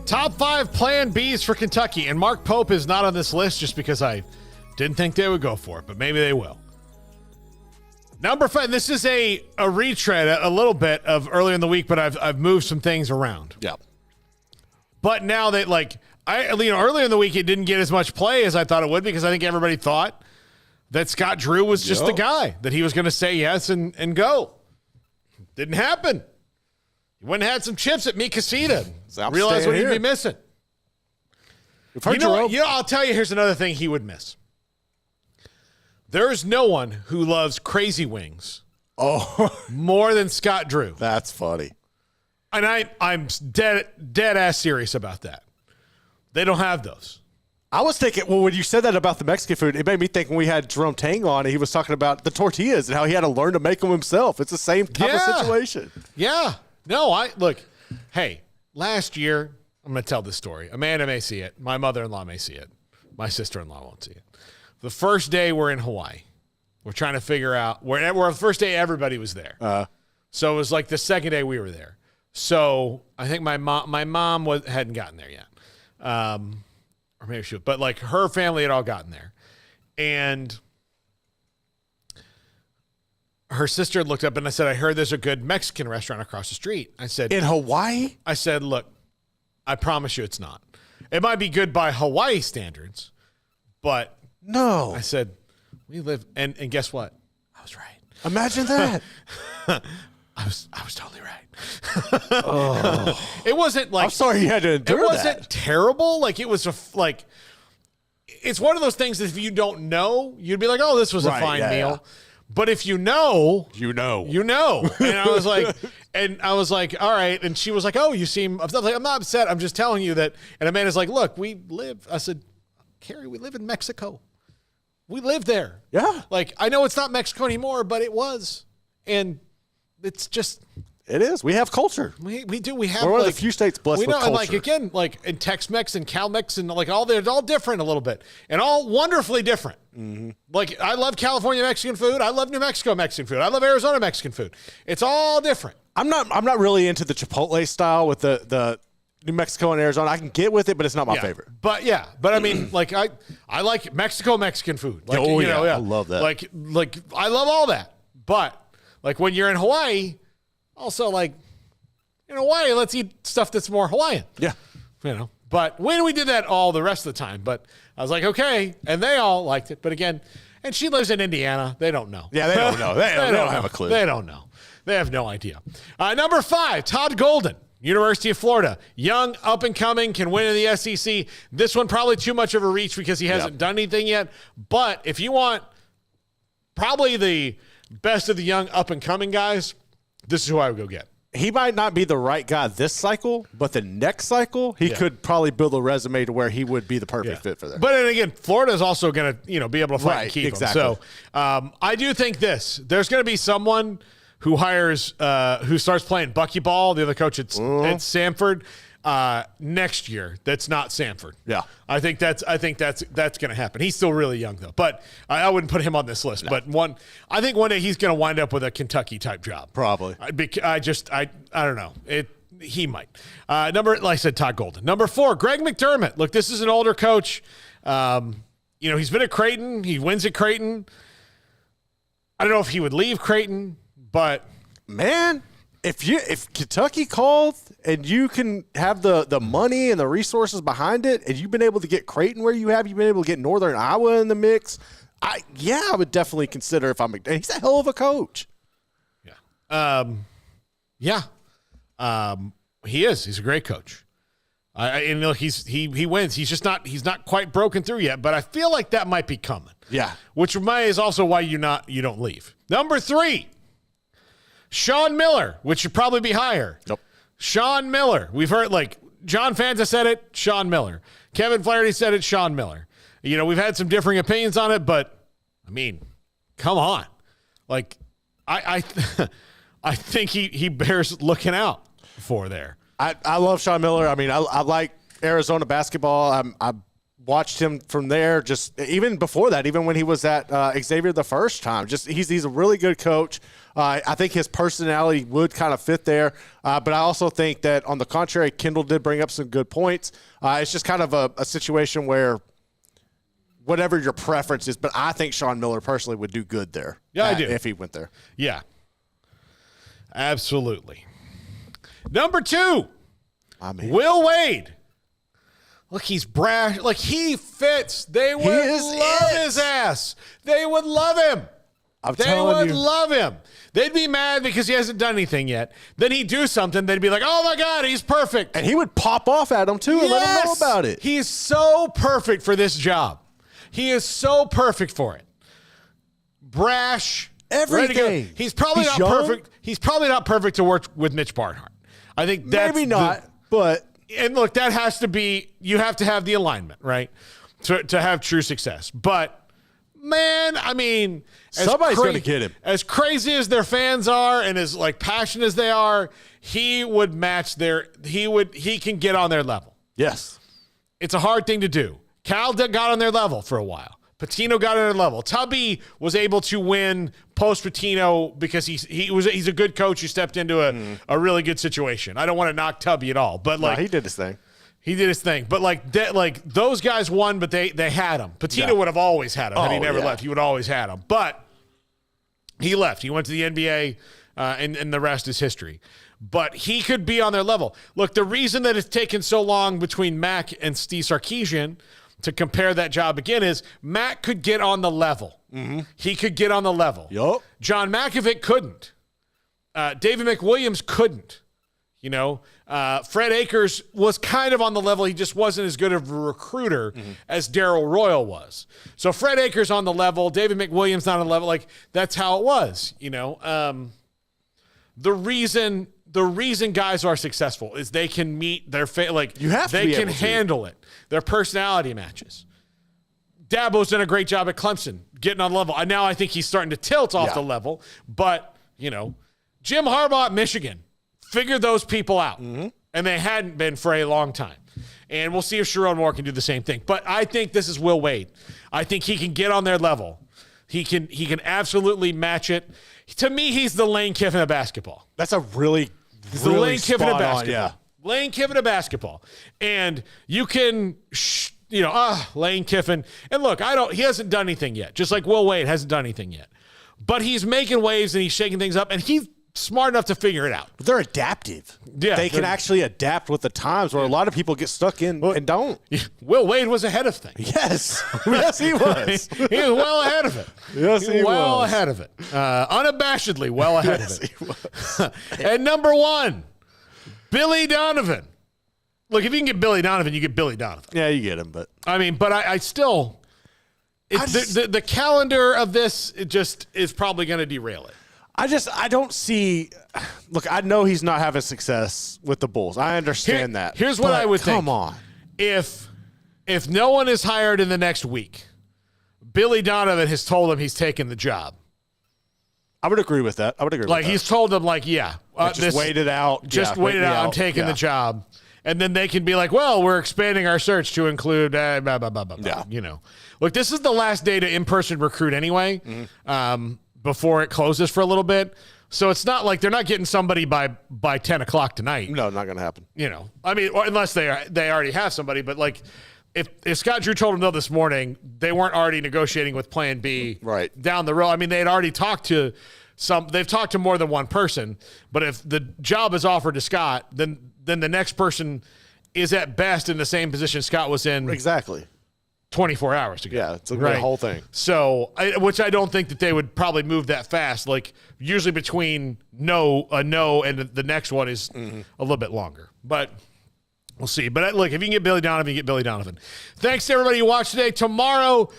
Top 5 plan Bs for Kentucky. And Mark Pope is not on this list just because I didn't think they would go for it, but maybe they will. Number 5, this is a retread a little bit of earlier in the week, but I've moved some things around. Yeah. But now that, earlier in the week, it didn't get as much play as I thought it would because I think everybody thought that Scott Drew was just the guy, that he was going to say yes and go. Didn't happen. He went and had some chips at Mi Casita. Realized what he'd be missing. I'll tell you, here's another thing he would miss. There is no one who loves crazy wings more than Scott Drew. That's funny. And I'm dead ass serious about that. They don't have those. I was thinking, when you said that about the Mexican food, it made me think when we had Jerome Tang on and he was talking about the tortillas and how he had to learn to make them himself. It's the same type of situation. Yeah. No, look, hey, last year, I'm going to tell this story. Amanda may see it. My mother-in-law may see it. My sister-in-law won't see it. The first day we're in Hawaii, we're trying to figure out where the first day everybody was there. So it was like the second day we were there. So I think my mom hadn't gotten there yet. Or maybe she would, but like her family had all gotten there. And her sister looked up and I said, I heard there's a good Mexican restaurant across the street. I said, in Hawaii? I said, look, I promise you it's not. It might be good by Hawaii standards, but no. I said, we live, and guess what? I was right. Imagine that. I was totally right. It wasn't like, I'm sorry you had to endure that. It wasn't terrible. Like it was it's one of those things that if you don't know, you'd be like, oh, this was a fine meal. Yeah. But if you know. And I was like, all right. And she was like, oh, you seem upset. Like, I'm not upset. I'm just telling you that. And Amanda's like, look, I said, Carrie, we live in Mexico. We live there. Yeah. Like, I know it's not Mexico anymore, but it was. And it's just. It is. We have culture. We do. We have. We're one of the few states blessed with culture. And like again, like in Tex-Mex and Cal-Mex and like they're all different a little bit and all wonderfully different. Mm-hmm. Like I love California Mexican food. I love New Mexico Mexican food. I love Arizona Mexican food. It's all different. I'm not really into the Chipotle style with the New Mexico and Arizona. I can get with it, but it's not my favorite. But I mean, like I like Mexican food. Like, I love that. Like I love all that. But like when you're in Hawaii. Also, like, in Hawaii, let's eat stuff that's more Hawaiian. Yeah. But when we did that all the rest of the time. But I was like, okay. And they all liked it. But again, and she lives in Indiana. They don't know. Yeah, they don't know. They don't have a clue. They don't know. They have no idea. Number 5, Todd Golden, University of Florida. Young, up and coming, can win in the SEC. This one probably too much of a reach because he hasn't done anything yet. But if you want probably the best of the young, up and coming guys, this is who I would go get. He might not be the right guy this cycle, but the next cycle, he could probably build a resume to where he would be the perfect fit for that. But then again, Florida is also going to, be able to fight and keep him. So I do think there's going to be someone who who starts playing buckyball, the other coach at Samford, next year. That's not Samford. Yeah, I think that's going to happen. He's still really young though, but I wouldn't put him on this list. No. But I think one day he's going to wind up with a Kentucky type job. Probably. I don't know. He might. Like I said, Todd Golden. Number 4, Greg McDermott. Look, this is an older coach. He's been at Creighton. He wins at Creighton. I don't know if he would leave Creighton, but man. If Kentucky called and you can have the money and the resources behind it, and you've been able to get Creighton where you've been able to get Northern Iowa in the mix, I would definitely consider if I'm McDermott. He's a hell of a coach. He is. He's a great coach. He wins. He's not quite broken through yet, but I feel like that might be coming. Yeah. Which is also why you don't leave. Number 3. Sean Miller, which should probably be higher. Nope. Sean Miller. We've heard, like, John Fanta said it, Sean Miller. Kevin Flaherty said it, Sean Miller. We've had some differing opinions on it, but, I mean, come on. Like, I think he bears looking out for there. I love Sean Miller. I mean, I like Arizona basketball. watched him from there. Just even before that, even when he was at Xavier the first time, just he's a really good coach. I think his personality would kind of fit there. But I also think that on the contrary, Kendall did bring up some good points. It's just kind of a situation where whatever your preference is, but I think Sean Miller personally would do good there. Yeah, I do. If he went there. Yeah. Absolutely. Number 2, Will Wade. Look, he's brash. Like, he fits. They would love his ass. They would love him. They would love him. They'd be mad because he hasn't done anything yet. Then he'd do something. They'd be like, oh, my God, he's perfect. And he would pop off at him, too, and let him know about it. He's so perfect for this job. He is so perfect for it. Brash. Everything. He's probably not young. perfect. He's probably not perfect to work with Mitch Barnhart. I think that's maybe not, but and look, that has to be. You have to have the alignment, right, to have true success. But man, I mean, somebody's going to get him. As crazy as their fans are, and as like passionate as they are, he would match their. He can get on their level. Yes, it's a hard thing to do. Cal got on their level for a while. Patino got on their level. Tubby was able to win post Patino because he's a good coach who stepped into a really good situation. I don't want to knock Tubby at all, but like he did his thing. He did his thing, but like those guys won, but they had him. Patino would have always had him had he never left. He would always had him, but he left. He went to the NBA, and the rest is history. But he could be on their level. Look, the reason that it's taken so long between Mac and Steve Sarkisian to compare that job again is Mac could get on the level. Mm-hmm. He could get on the level. Yep. John Makovic couldn't. David McWilliams couldn't. You know, Fred Akers was kind of on the level. He just wasn't as good of a recruiter as Darryl Royal was. So Fred Akers on the level, David McWilliams not on the level. Like, that's how it was, you know. The reason guys are successful is they can meet their they can handle it. Their personality matches. Dabo's done a great job at Clemson getting on level. Now I think he's starting to tilt off the level, but you know, Jim Harbaugh at Michigan figured those people out, and they hadn't been for a long time. And we'll see if Sherrone Moore can do the same thing. But I think this is Will Wade. I think he can get on their level. He can absolutely match it. To me, he's the Lane Kiffin of basketball. That's a really the Lane Kiffin of basketball. Yeah. Lane Kiffin of basketball. And you can, Lane Kiffin. And look, he hasn't done anything yet. Just like Will Wade hasn't done anything yet. But he's making waves and he's shaking things up. And he's smart enough to figure it out. But they're adaptive. Yeah, they can actually adapt with the times where a lot of people get stuck in and don't. Will Wade was ahead of things. Yes. Yes, he was. He was well ahead of it. Yes, he was. Well ahead of it. Unabashedly well ahead of it. He was. And number 1, Billy Donovan. Look, if you can get Billy Donovan, you get Billy Donovan. Yeah, you get him, but I still the calendar of this just is probably going to derail it. I don't see. Look, I know he's not having success with the Bulls. I understand that. Here's what I would think. Come on. If no one is hired in the next week, Billy Donovan has told him he's taking the job. I would agree with that. He's told them, just wait it out. Just wait it out. I'm taking the job. And then they can be like, well, we're expanding our search to include blah, blah, blah, blah, blah. You know. Look, this is the last day to in-person recruit anyway. Before it closes for a little bit. So it's not like they're not getting somebody by 10 o'clock tonight. No, not going to happen. You know, I mean, or unless they already have somebody. But like, if Scott Drew told them no this morning, they weren't already negotiating with Plan B down the road. I mean, they had already talked to they've talked to more than one person. But if the job is offered to Scott, then the next person is at best in the same position Scott was in. Exactly. 24 hours ago. Yeah, it's the whole thing. So, which I don't think that they would probably move that fast. Like, usually between a no and the next one is a little bit longer. But we'll see. But look, if you can get Billy Donovan, you get Billy Donovan. Thanks to everybody who watched today. Tomorrow,